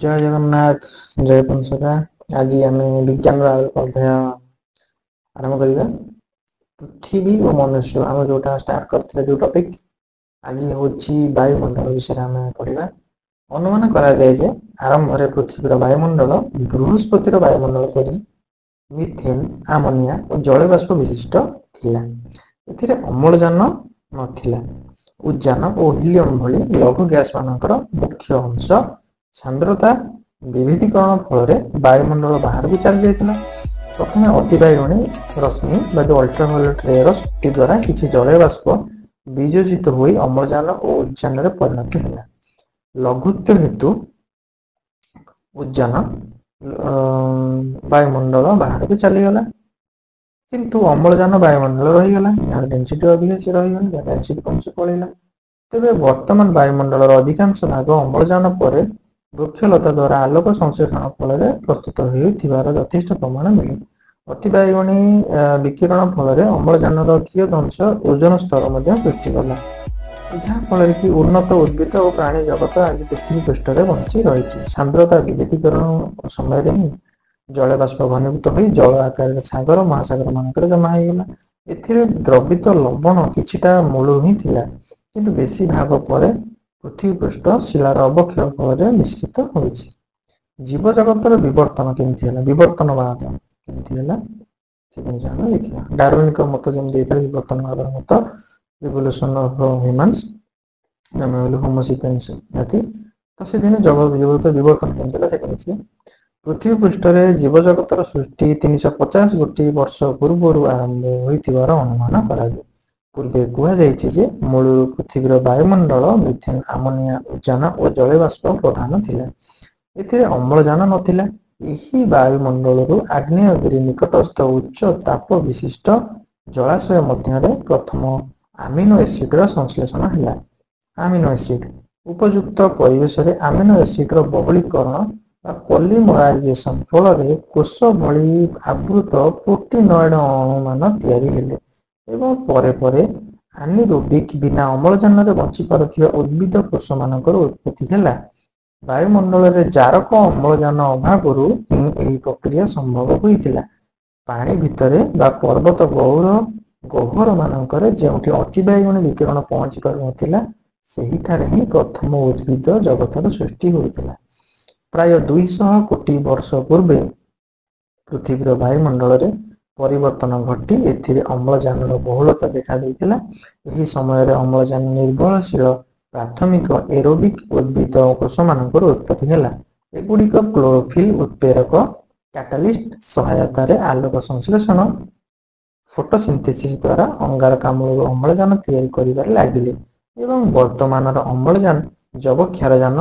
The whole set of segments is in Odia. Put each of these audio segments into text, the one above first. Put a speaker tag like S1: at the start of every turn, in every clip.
S1: जय जगन्नाथ जय पंचका। आज आम विज्ञान अध्याय आरंभ करवा। पृथ्वी और मनुष्य आम जोटा स्टार्ट करते जो टॉपिक आज हूँ वायुमंडल विषय आम पढ़ा। अनुमान करा जाए जे आरंभ पृथ्वीर वायुमंडल बृहस्पतिर वायुमंडल पर मिथेन आमोनिया और जल बाष्प विशिष्ट थिला। एथिरे अम्लजान नथिला। उद्जान और हिलियम भली लघु गैस मानकर मुख्य अंश सांद्रता विविधीकरण फल वायुमंडल बाहर को चली जाता। प्रथम अतिबाइगणी रश्मि जो अल्ट्राभायोलेट रेयर शक्ति द्वारा किसी जल बाष्प वियोजित हो अम्लजान और उद्जान परिणत है। लघुत्व हेतु उद्जान वायुमंडल बाहर को चलीगला किंतु अम्लजान वायुमंडल रहीगला। यार डेनसीटी अधिक से रहीगला, डेनसीटी कम से पड़ेगा। तेज वर्तमान वायुमंडल अधिकांश भाग अम्लजान पर वृक्षलता द्वारा आलोक संश्लेषण फल प्रस्तुत होथिबार यथेष्ट प्रमाण मिले। अतिबाइगणी विकिरण फल अम्लजान कियत अंश ओजोन स्तर सृष्टि कला, जहाँफल कि उन्नत उद्भिद और प्राणी जगत आज पृथ्वी पृष्ठ बंची रही। सांद्रता विविधीकरण समय ही जल बाष्प घनीभूत हो जल आकार सागर महासागर मानक जमा होगा। ए द्रवित लवण किछिटा मूल ही थिला, किंतु बेसी भाग पर पृथ्वी पृष्ठ शिलार अवक्षय फल मिश्रित हो। जीव जगतर विवर्तन केमती है, विवर्तनवाद केमती है देखा। डार्विन मत जमी विवर्तनवाद मत रिवोल्यूशन ऑफ ह्यूमन्स होमोसेपियंस जाति तो से दिन जगत जीवत विवर्तन केमती। पृथ्वी पृष्ठ जीव जगतर सृष्टि 350 कोटी वर्ष पूर्व आरंभ होइथिबार अनुमान करा जाय। पूर्वे कहुଯାଇଛି जे मूल पृथ्वीर वायुमंडल मिथेन आमोनिया उद्जान और जल बाष्प प्रधान थिला। एथिरे अम्लजान नथिला। एही वायुमंडल आग्नेयगिरी निकटस्थ उच्च ताप विशिष्ट जलाशय मध्य प्रथम आमिनो एसिड संश्लेषण है। आमिनो एसिड उपयुक्त परिवेश आमिनो एसिड बहुलीकरण पॉलीमराइजेशन फल कोष भली आवृत प्रोटीनॉइड अणु मान तैयारी हेले एवं परे परे आनिरोबिक बिना अम्लजान बंची पारुथिबा उद्भिद कोष मानकर उत्पत्ति है। वायुमंडल रे जारक अम्लजान अभाव यही प्रक्रिया संभव होइतिला। पानी भितरे बा पर्वत गह्वर मानकर जोठी अतिबाइगणी विकिरण पहुंची पारुनथिला सेहिठारे ही प्रथम उद्भिद जगतर सृष्टि होइतिला। प्राय 200 कोटी वर्ष पूर्वे पृथ्वीर वायुमंडल रे परिवर्तन घटी एथिरे अम्लजान बहुलता देखा देइतिला। एही समय रे अम्लजान निर्भरशील प्राथमिक एरोबिक उद्भिद कोष मानकर उत्पत्ति है। एगुड़िक क्लोरोफिल उत्प्रेरक कैटालिस्ट सहायता रे आलोक संश्लेषण फोटोसिंथेसिस द्वारा अंगारकाम्ल अम्लजान तैयारी करिबार लागिले एवं वर्तमान अम्लजान जबक्षारजान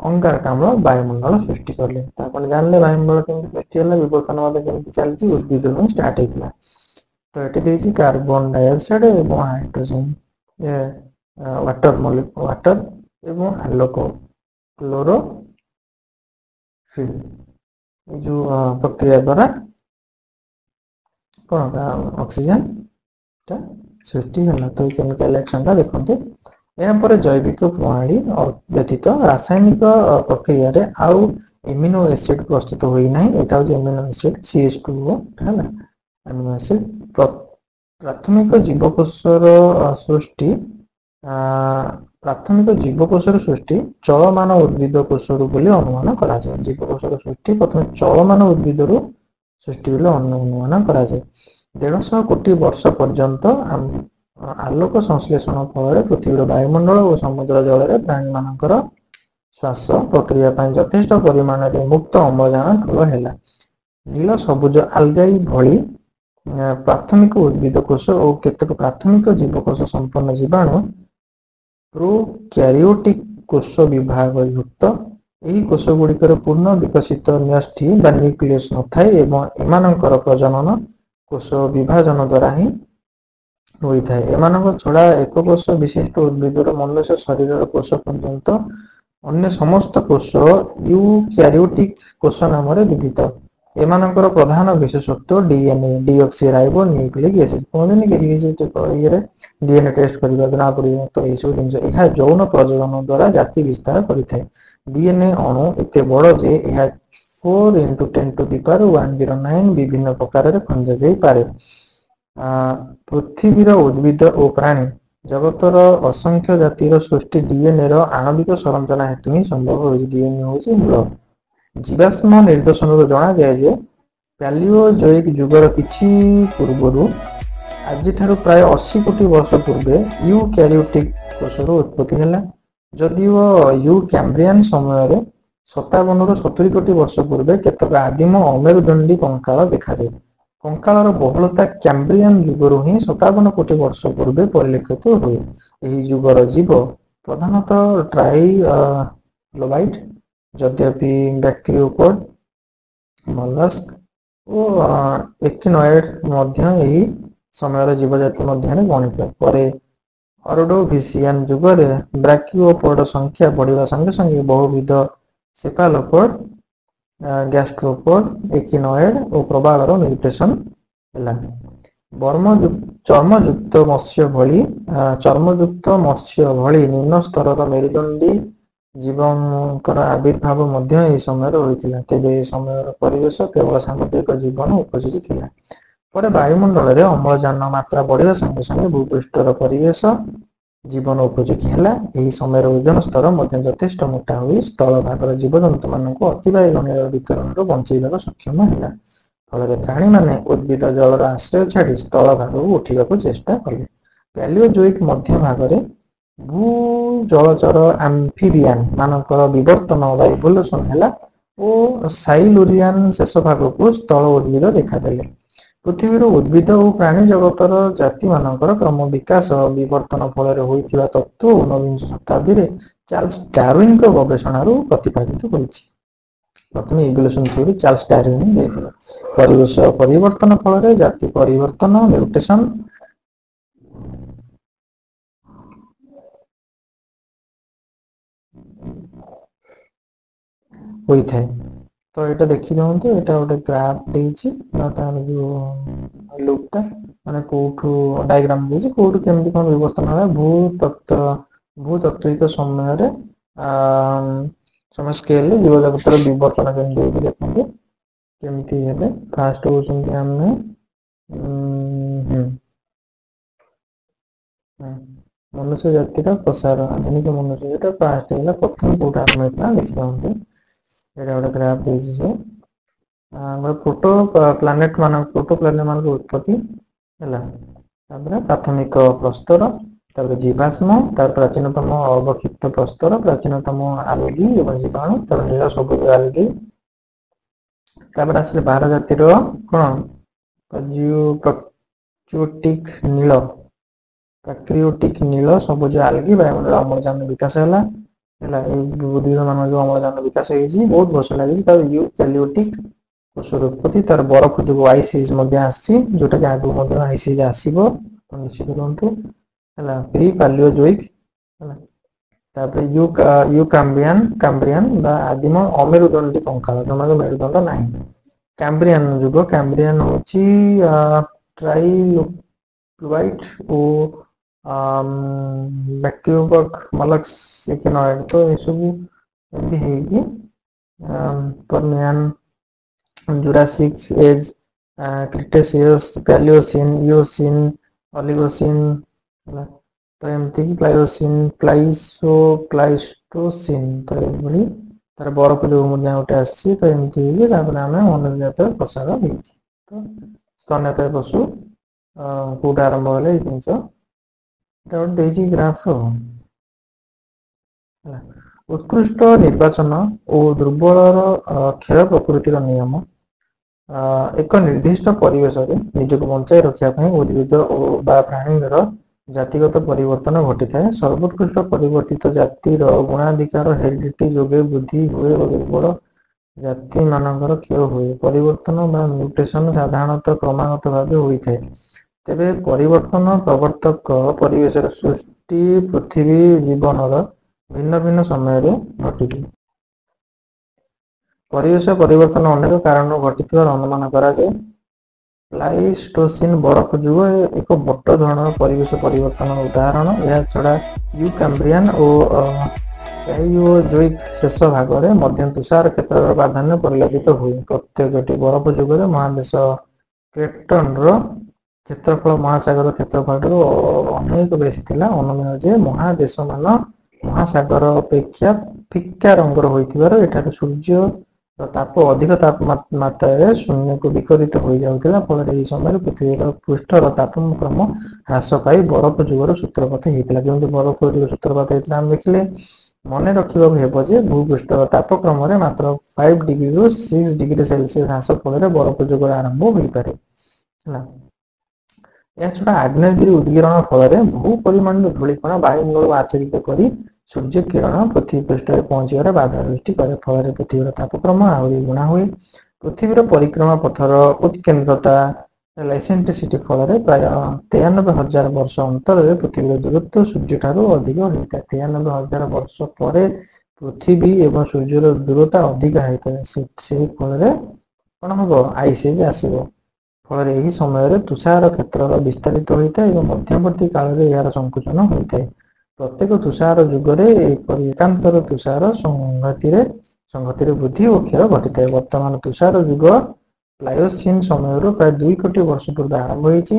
S1: अंगारकाम्ल वायुमंडल सृष्टि करले। आपण जानले वायुमंडल केमती सृष्टि होला, विवर्तनवाद केमती चलछि, उद्भिद में स्टार्ट हेतिला। तो एटी देछि कार्बन डाइऑक्साइड एवं हाइड्रोजन वाटर एवं आलोक क्लोरोफिल जो प्रक्रिया द्वारा ऑक्सीजन सृष्टि है। तो केमिकल रिएक्शन देखते यहाँ जैविक प्रणाली व्यतीत रासायनिक प्रक्रिया रे आउ एमिनो एसिड प्रस्तुत होना। यहाँ हूँ एमिनो एसिड CH2O है। एमिनो एसिड प्राथमिक जीवकोशर सृष्टि चलमान उद्भिद कोशर बोली अनुमान करा जाए। जीवकोशर सृष्टि प्रथम चलमान उद्भिद सृष्टि बोली अनुमान करा जाए। 150 कोटी वर्ष पर्यंत आलोक संश्लेषण फल पृथ्वीर वायुमंडल और समुद्र जल प्राणी मानकर श्वास प्रक्रिया यथेष्ट परिमाण में मुक्त अम्लजान ठूल है। नील सबुज आल्गाई भली प्राथमिक उद्भिद कोश और केतक प्राथमिक जीवकोश संपन्न जीवाणु प्रोकैरियोटिक कोश विभाग युक्त यही कोश गुड़िकर पूर्ण विकसित न्यष्टि बा न्यूक्लियस न थाए एवं एमानकर प्रजनन कोश विभाजन द्वारा ही होता है। एमानक छड़ा एक कोश विशिष्ट उद्भिदर मनुष्य शरीर कोश पर्यंत अन्य समस्त कोश यूकैरियोटिक कोश नाम विदित। ଏମାନଙ୍କର ପ୍ରଧାନ ବିଶେଷତ୍ୱ DNA ଡିଅକ୍ସି ରାଇବୋ ନ୍ୟୁକ୍ଲିକ୍ ଏସିଡ୍ କୁହନ୍ତିନି କିଛି ଇଏରେ DNA ଟେଷ୍ଟ କରିବା ଜଣା ପଡ଼ିବ। ତ ଏଇସବୁ ଜିନିଷ ଏହା ଯୌନ ପ୍ରଜନନ ଦ୍ୱାରା ଜାତି ବିସ୍ତାର କରିଥାଏ। DNA ଅଣୁ ଏତେ ବଡ଼ ଯେ ଏହା 4 × 10⁻109 ବିଭିନ୍ନ ପ୍ରକାରରେ ଖଞ୍ଜା ଯାଇପାରେ। ପୃଥିବୀର ଉଦ୍ଭିଦ ଓ ପ୍ରାଣୀ ଜଗତର ଅସଂଖ୍ୟ ଜାତିର ସୃଷ୍ଟି DNA ର ଆଣବିକ ସଂରଚନା ହେତୁ ହିଁ ସମ୍ଭବ ହୋଇଛି। DNA ହେଉଛି ମୂଳ। ଜୀବାଶ୍ମ ନିଦର୍ଶନରୁ ଜଣାଯାଏ ଯେ ପ୍ୟାଲିଓଜୋଇକ୍ ଯୁଗର କିଛି ପୂର୍ବରୁ ଆଜିଠାରୁ ପ୍ରାୟ 80 କୋଟି ବର୍ଷ ପୂର୍ବେ ୟୁକ୍ୟାରିଓଟିକ୍ କୋଷର ଉତ୍ପତ୍ତି ହେଲା। ଯଦିଓ ୟୁକ୍ୟାମ୍ବ୍ରିଆନ୍ ସମୟରେ 57 ରୁ 70 କୋଟି ବର୍ଷ ପୂର୍ବେ କେତେକ ଆଦିମ ଅମେରୁଦଣ୍ଡୀ କଙ୍କାଳ ଦେଖାଯାଏ। କଙ୍କାଳର ବହୁଳତା କ୍ୟାମ୍ବ୍ରିଆନ୍ ଯୁଗରୁ ହିଁ 57 କୋଟି ବର୍ଷ ପୂର୍ବେ ପରିଲକ୍ଷିତ ହୁଏ। ଏହି ଯୁଗର ଜୀବ ପ୍ରଧାନତଃ ଟ୍ରାଇଲୋବାଇଟ୍, ଯଦ୍ୟପି ବ୍ୟାକ୍ଟେରିଓପୋଡ୍, ମଲସ୍କ ଓ ଏକିନଏଡ୍ ମଧ୍ୟ ଏହି ସମୟର ଜୀବଜାତି ମଧ୍ୟରେ ଗଣିତ। ପରେ ଅର୍ଡୋଭିସିଆନ୍ ଯୁଗରେ ବ୍ରାକିଓପୋଡ୍ ସଂଖ୍ୟା ବଢ଼ିବା ସଙ୍ଗେ ସଙ୍ଗେ ବହୁବିଧ ସେଫାଲୋପୋଡ୍, ଗ୍ୟାସ୍ଟ୍ରୋପୋଡ୍, ଏକିନଏଡ୍ ଓ ପ୍ରବାଳର ମ୍ୟୁଟେସନ୍ ହେଲା। ଚର୍ମଯୁକ୍ତ ମତ୍ସ୍ୟ ଭଳି ନିମ୍ନ ସ୍ତରର ମେରୁଦଣ୍ଡୀ ଜୀବଙ୍କର ଆବିର୍ଭାବ ମଧ୍ୟ ଏହି ସମୟରେ ହୋଇଥିଲା। ତେବେ ଏ ସମୟର ପରିବେଶ କେବଳ ସାମୁଦ୍ରିକ ଜୀବନ ଉପଯୋଗୀ ଥିଲା। ପରେ ବାୟୁମଣ୍ଡଳରେ ଅମ୍ଳଜାନ ମାତ୍ରା ବଢ଼ିବା ସଙ୍ଗେ ସଙ୍ଗେ ଭୂପୃଷ୍ଠର ପରିବେଶ ଜୀବନ ଉପଯୋଗୀ ହେଲା। ଏହି ସମୟରେ ଓଜୋନ ସ୍ତର ମଧ୍ୟ ଯଥେଷ୍ଟ ମୋଟା ହୋଇ ସ୍ଥଳଭାଗର ଜୀବଜନ୍ତୁମାନଙ୍କୁ ଅତିବାଇଗଣୀୟ ବିକିରଣରୁ ବଞ୍ଚାଇବାକୁ ସକ୍ଷମ ହେଲା। ଫଳରେ ପ୍ରାଣୀମାନେ ଉଦ୍ଭିଦ ଜଳର ଆଶ୍ରୟ ଛାଡ଼ି ସ୍ଥଳଭାଗକୁ ଉଠିବାକୁ ଚେଷ୍ଟା କଲେ। ପ୍ୟାଲିଓଜୋଇକ୍ ମଧ୍ୟ ଭାଗରେ ଭୂଜଳଚର ଆମ୍ଫିବିଆନ୍ ମାନଙ୍କର ବିବର୍ତ୍ତନ ବା ଇଭୋଲ୍ୟୁସନ୍ ହେଲା ଓ ସାଇଲୁରିଆନ୍ ଶେଷ ଭାଗକୁ ସ୍ଥଳ ଉଦ୍ଭିଦ ଦେଖାଦେଲେ। ପୃଥିବୀର ଉଦ୍ଭିଦ ଓ ପ୍ରାଣୀ ଜଗତର ଜାତିମାନଙ୍କର କ୍ରମ ବିକାଶ ବିବର୍ତ୍ତନ ଫଳରେ ହୋଇଥିବା ତତ୍ତ୍ୱ ଊନବିଂଶ ଶତାବ୍ଦୀରେ ଚାର୍ଲ୍ସ ଡାରୱିନ୍ଙ୍କ ଗବେଷଣାରୁ ପ୍ରତିପାଦିତ ହୋଇଛି। ପ୍ରଥମେ ଇଭୋଲ୍ୟୁସନ୍ ଥିଓରି ଚାର୍ଲ୍ସ ଡାରୱିନ୍ ଦେଇଥିଲେ। ପରିବେଶ ପରିବର୍ତ୍ତନ ଫଳରେ ଜାତି ପରିବର୍ତ୍ତନ ମ୍ୟୁଟେସନ୍ ହୋଇଥାଏ। ତ ଏଇଟା ଦେଖିଦିଅନ୍ତୁ, ଏଇଟା ଗୋଟେ ଗ୍ରାଫ୍ ଦେଇଛି ତାର ଯୋଉ ଲୁକ୍ଟା ମାନେ କୋଉଠୁ ଡାଇଗ୍ରାମ ଦେଇଛି କୋଉଠୁ କେମିତି କ'ଣ ବିବର୍ତ୍ତନ ହେଲା ଭୂତତ୍ତ୍ୱିକ ସମୟରେ ସ୍କେଲରେ ଜୀବଜଗତର ବିବର୍ତ୍ତନ କେମିତି ହେଉଛି ଦେଖନ୍ତୁ କେମିତି ହେଲେ। ଫାଷ୍ଟ ହଉଛନ୍ତି ଆମେ ମନୁଷ୍ୟ ଜାତିର ପ୍ରସାର, ଆଧୁନିକ ମନୁଷ୍ୟ ଜାତିର ଫାଷ୍ଟ ହେଲା ପ୍ରଥମ କୋଉଟା ଆରମ୍ଭ ହେଇଥିଲା ଦେଖିଦିଅନ୍ତୁ। ଏଇଟା ଗୋଟେ ଗ୍ରାଫ୍ ଦେଇଛି ସେ ପ୍ରୋଟୋ ପ୍ଲାନେଟ୍ ମାନଙ୍କ ଉତ୍ପତ୍ତି ହେଲା। ତାପରେ ପ୍ରାଥମିକ ପ୍ରସ୍ତର, ତାପରେ ଜୀବାଶ୍ମ, ତାପରେ ପ୍ରାଚୀନତମ ଅବକ୍ଷିପ୍ତ ପ୍ରସ୍ତର, ପ୍ରାଚୀନତମ ଆଲଗି ଏବଂ ଜୀବାଣୁ, ତାପରେ ନୀଳ ସବୁଜ ଆଲଗି, ତାପରେ ଆସିଲେ 12 ଜାତିର କ'ଣ ପ୍ରାକ୍ରିଓଟିକ୍ ନୀଳ ସବୁଜ ଆଲଗି, ବାୟୁମଣ୍ଡଳ ଅମ୍ଳଜାନ ବିକାଶ ହେଲା। ଏଇ ଉଦ୍ଭିଦ ମାନଙ୍କ ଯୋଉ ଅମ୍ଳଜାନ ବିକାଶ ହେଇଛି ବହୁତ ବର୍ଷ ଲାଗିଛି। ତାପରେ ୟୁକ୍ୟାରିଓଟିକ୍ କୋଷର ଉତ୍ପତ୍ତି, ତାର ବରଫ ଯୋଗୁଁ ଆଇସିସ୍ ମଧ୍ୟ ଆସିଛି, ଯୋଉଟା କି ଆଗକୁ ମଧ୍ୟ ଆଇସିସ୍ ଆସିବ ନିଶ୍ଚିତ ରୁହନ୍ତୁ ହେଲା। ପ୍ରି ପାଲିଓଜୋଇକ୍ ହେଲା। ତାପରେ କାମ୍ବ୍ରିଆନ୍ ବା ଆଦିମ ଅମେରୁଦଣ୍ଡୀ କଙ୍କାଳ, ଯୋଉମାନଙ୍କ ମେରୁଦଣ୍ଡ ନାହିଁ। କାମ୍ବ୍ରିଆନ୍ ଯୁଗ, କାମ୍ବ୍ରିଆନ୍ ହେଉଛି ଟ୍ରାଇଲୋବାଇଟ୍ ଓ ବ୍ୟାକ୍ଟେରିଓପୋଡ୍, ମଲସ୍କ, ଏକିନଏଡ୍। ତ ଏସବୁ ଏମିତି ହେଇକି ପର୍ମିଆନ୍, ଜୁରାସିକ୍ ଏଜ୍, କ୍ରିଟେସିୟସ୍, ପ୍ୟାଲିଓସିନ୍, ଇଓସିନ୍, ଅଲିଗୋସିନ୍ ହେଲା। ତ ଏମିତିକି ପ୍ଲାଇଷ୍ଟୋସିନ୍, ତ ଏଇଭଳି ତାର ବରଫ ଯୋଉ ମଧ୍ୟ ଗୋଟେ ଆସିଛି। ତ ଏମିତି ହେଇକି ତାପରେ ଆମେ ମନୁଷ୍ୟ ଜାତିର ପ୍ରସାର ହେଇଛି। ତ ସ୍ତନ୍ୟପାୟୀ ପଶୁ କୋଉଟା ଆରମ୍ଭ ହେଲେ ଏଇ ଜିନିଷ ଏଟା ଗୋଟେ ଦେଇଛି ଗ୍ରାଫ୍ ହେଲା। ଉତ୍କୃଷ୍ଟ ନିର୍ବାଚନ ଓ ଦୁର୍ବଳର କ୍ଷୟ ପ୍ରକୃତିର ନିୟମ ଏକ ନିର୍ଦ୍ଦିଷ୍ଟ ପରିବେଶରେ ନିଜକୁ ବଞ୍ଚାଇ ରଖିବା ପାଇଁ ଉଦ୍ଭିଦ ବା ପ୍ରାଣୀର ଜାତିଗତ ପରିବର୍ତ୍ତନ ଘଟିଥାଏ। ସର୍ବୋତ୍କୃଷ୍ଟ ପରିବର୍ତ୍ତିତ ଜାତିର ଗୁଣାଧିକାର ହେରିଡିଟି ଯୋଗେ ବୃଦ୍ଧି ହୁଏ ଓ ଦୁର୍ବଳ ଜାତି ମାନଙ୍କର କ୍ଷୟ ହୁଏ। ପରିବର୍ତ୍ତନ ବା ମ୍ୟୁଟେସନ୍ ସାଧାରଣତଃ କ୍ରମାଗତ ଭାବେ ହୋଇଥାଏ। ତେବେ ପରିବର୍ତ୍ତନ ପ୍ରବର୍ତ୍ତକ ପରିବେଶର ସୃଷ୍ଟି ପୃଥିବୀ ଜୀବନର ଭିନ୍ନ ଭିନ୍ନ ସମୟରେ ଘଟିଛି। ପରିବେଶ ପରିବର୍ତ୍ତନ ଅନେକ କାରଣରୁ ଘଟିଥିବାର ଅନୁମାନ କରାଯାଏ। ପ୍ଲାଇଷ୍ଟୋସିନ୍ ବରଫ ଯୁଗ ଏକ ବଡ଼ ଧରଣର ପରିବେଶ ପରିବର୍ତ୍ତନର ଉଦାହରଣ। ଏହା ଛଡ଼ା ୟୁକାମ୍ବ୍ରିଆନ୍ ଓ ପ୍ୟାଇଓଜୋଇକ୍ ଶେଷ ଭାଗରେ ମଧ୍ୟ ତୁଷାର କ୍ଷେତ୍ରର ପ୍ରାଧାନ୍ୟ ପରିଲକ୍ଷିତ ହୁଏ। ପ୍ରତ୍ୟେକଟି ବରଫ ଯୁଗରେ ମହାଦେଶ କ୍ରେଟନ୍‌ର କ୍ଷେତ୍ରଫଳ ମହାସାଗର କ୍ଷେତ୍ରଫଳଠାରୁ ଅନେକ ବେଶୀ ଥିଲା। ଅନୁମେୟ ଯେ ମହାଦେଶମାନ ମହାସାଗର ଅପେକ୍ଷା ଫିକା ରଙ୍ଗର ହୋଇଥିବାରୁ ଏଠାରେ ସୂର୍ଯ୍ୟର ତାପ ଅଧିକ ତାପମାତ୍ରାରେ ଶୂନ୍ୟକୁ ବିକିରିତ ହୋଇଯାଉଥିଲା। ଫଳରେ ଏହି ସମୟରେ ପୃଥିବୀର ପୃଷ୍ଠର ତାପକ୍ରମ ହ୍ରାସ ପାଇ ବରଫ ଯୁଗର ସୂତ୍ରପାତ ହୋଇଥିଲା। କେମିତି ବରଫ ଯୁଗର ସୂତ୍ରପାତ ହୋଇଥିଲା ଆମେ ଦେଖିଲେ। ମନେ ରଖିବାକୁ ହେବ ଯେ ଭୂପୃଷ୍ଠର ତାପକ୍ରମରେ ମାତ୍ର 5 ଡିଗ୍ରୀରୁ 6 ଡିଗ୍ରୀ ସେଲସିୟସ୍ ହ୍ରାସ ଫଳରେ ବରଫ ଯୁଗର ଆରମ୍ଭ ହୋଇପାରେ। ହେଲା, ଏହାଛଡ଼ା ଆଗ୍ନେୟଗିରି ଉଦ୍ଗୀରଣ ଫଳରେ ବହୁ ପରିମାଣର ଧୂଳିକଣା ବାୟୁମଣ୍ଡଳକୁ ଆଚ୍ଛାଦିତ କରି ସୂର୍ଯ୍ୟ କିରଣ ପୃଥିବୀ ପୃଷ୍ଠରେ ପହଞ୍ଚିବାରେ ବାଧା ସୃଷ୍ଟି କରେ। ଫଳରେ ପୃଥିବୀର ତାପକ୍ରମ ଆହୁରି ଗୁଣା ହୁଏ। ପୃଥିବୀର ପରିକ୍ରମା ପଥର ଉତ୍କେନ୍ଦ୍ରତା ଏସେଣ୍ଟ୍ରିସିଟି ଫଳରେ ପ୍ରାୟ 93,000 ବର୍ଷ ଅନ୍ତରରେ ପୃଥିବୀର ଦୂରତ୍ୱ ସୂର୍ଯ୍ୟଠାରୁ ଅଧିକ ହୋଇଥାଏ। 93,000 ବର୍ଷ ପରେ ପୃଥିବୀ ଏବଂ ସୂର୍ଯ୍ୟର ଦୂରତା ଅଧିକ ହୋଇଥାଏ। ସେହି ଫଳରେ କ'ଣ ହେବ? ଆଇସ୍ ଏଜ୍ ଆସିବ। ଫଳରେ ଏହି ସମୟରେ ତୁଷାର କ୍ଷେତ୍ରର ବିସ୍ତାରିତ ହୋଇଥାଏ ଏବଂ ମଧ୍ୟବର୍ତ୍ତୀ କାଳରେ ଏହାର ସଂକୁଚନ ହୋଇଥାଏ। ପ୍ରତ୍ୟେକ ତୁଷାର ଯୁଗରେ ଏକାନ୍ତର ତୁଷାର ସଂହତିରେ ବୃଦ୍ଧି ଓ କ୍ଷୟ ଘଟିଥାଏ। ବର୍ତ୍ତମାନ ତୁଷାର ଯୁଗ ପ୍ଲାଇଓସିନ୍ ସମୟରୁ ପ୍ରାୟ 2 କୋଟି ବର୍ଷ ପୂର୍ବେ ଆରମ୍ଭ ହୋଇଛି।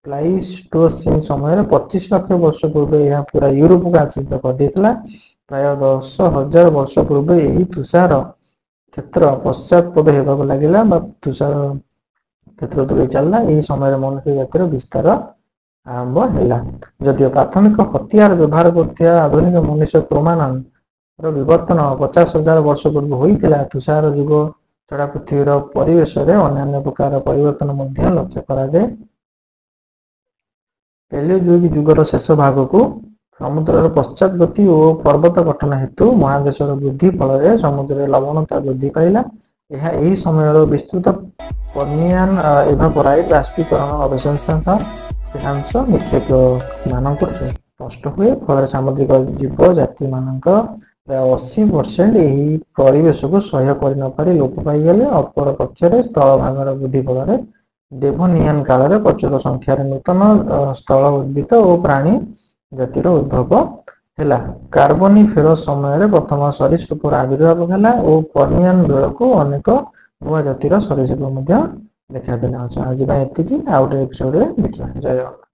S1: ପ୍ଲାଇଷ୍ଟୋସିନ୍ ସମୟରେ 25 ଲକ୍ଷ ବର୍ଷ ପୂର୍ବେ ଏହା ପୁରା ୟୁରୋପକୁ ଆଚ୍ଛାଦିତ କରିଦେଇଥିଲା। ପ୍ରାୟ 10,000 ବର୍ଷ ପୂର୍ବେ ଏହି ତୁଷାର କ୍ଷେତ୍ର ପଶ୍ଚାତପଦ ହେବାକୁ ଲାଗିଲା ବା ତୁଷାର କ୍ଷେତ୍ର ଦୂରେଇ ଚାଲିଲା। ଏହି ସମୟରେ ମନୁଷ୍ୟ ଜାତିର ବିସ୍ତାର ଆରମ୍ଭ ହେଲା। ଯଦିଓ ପ୍ରାଥମିକ ହତିଆର ବ୍ୟବହାର କରୁଥିବା ଆଧୁନିକ ମନୁଷ୍ୟ କ୍ରୋମାନ୍‌ର ବିବର୍ତ୍ତନ 50,000 ବର୍ଷ ପୂର୍ବେ ହୋଇଥିଲା, ତୁଷାର ଯୁଗ ଛଡ଼ା ପୃଥିବୀର ପରିବେଶରେ ଅନ୍ୟାନ୍ୟ ପ୍ରକାର ପରିବର୍ତ୍ତନ ମଧ୍ୟ ଲକ୍ଷ୍ୟ କରାଯାଏ। ପେଲିଓଜୋଇକ୍ ଯୁଗର ଶେଷ ଭାଗକୁ ସମୁଦ୍ରର ପଶ୍ଚାତଗତି ଓ ପର୍ବତ ଗଠନ ହେତୁ ମହାଦେଶର ବୃଦ୍ଧି ଫଳରେ ସମୁଦ୍ରରେ ଲବଣତା ବୃଦ୍ଧି ପାଇଲା। ଏହି ସମୟର ବିସ୍ତୃତ ପର୍ମିଆନ୍ ଏଭାପୋରାଇଟ୍ ବାଷ୍ପୀକରଣ ଅବଶେଷାଂଶ ନିକ୍ଷେପମାନଙ୍କରୁ ସ୍ପଷ୍ଟ ହୁଏ। ଫଳରେ ସାମୁଦ୍ରିକ ଜୀବଜାତିମାନଙ୍କର ପ୍ରାୟ 80% ଏହି ପରିବେଶକୁ ସହ୍ୟ କରିନପାରି ଲୋପ ପାଇଗଲେ। ଅପର ପକ୍ଷରେ ସ୍ଥଳଭାଗର ବୃଦ୍ଧି ଫଳରେ ଡେଭୋନିଆନ୍ କାଳରେ ପ୍ରଚୁର ସଂଖ୍ୟାରେ ନୂତନ ସ୍ଥଳ ଉଦ୍ଭିଦ ଓ ପ୍ରାଣୀ ଜାତିର ଉଦ୍ଭବ ହେଲା। କାର୍ବନିଫେରସ୍ ସମୟରେ ପ୍ରଥମ ସରୀସୃପର ଆବିର୍ଭାବ ହେଲା ଓ ପର୍ମିଆନ୍ ବେଳକୁ ଅନେକ ନୂଆ ଜାତିର ସରୀସୃପ ମଧ୍ୟ ଦେଖାଦେଲେ। ଆଜି ପାଇଁ ଏତିକି, ଆଉ ଗୋଟେ ଏପିସୋଡରେ ଦେଖିବା। ଜୟ ଜଗନ୍ନାଥ।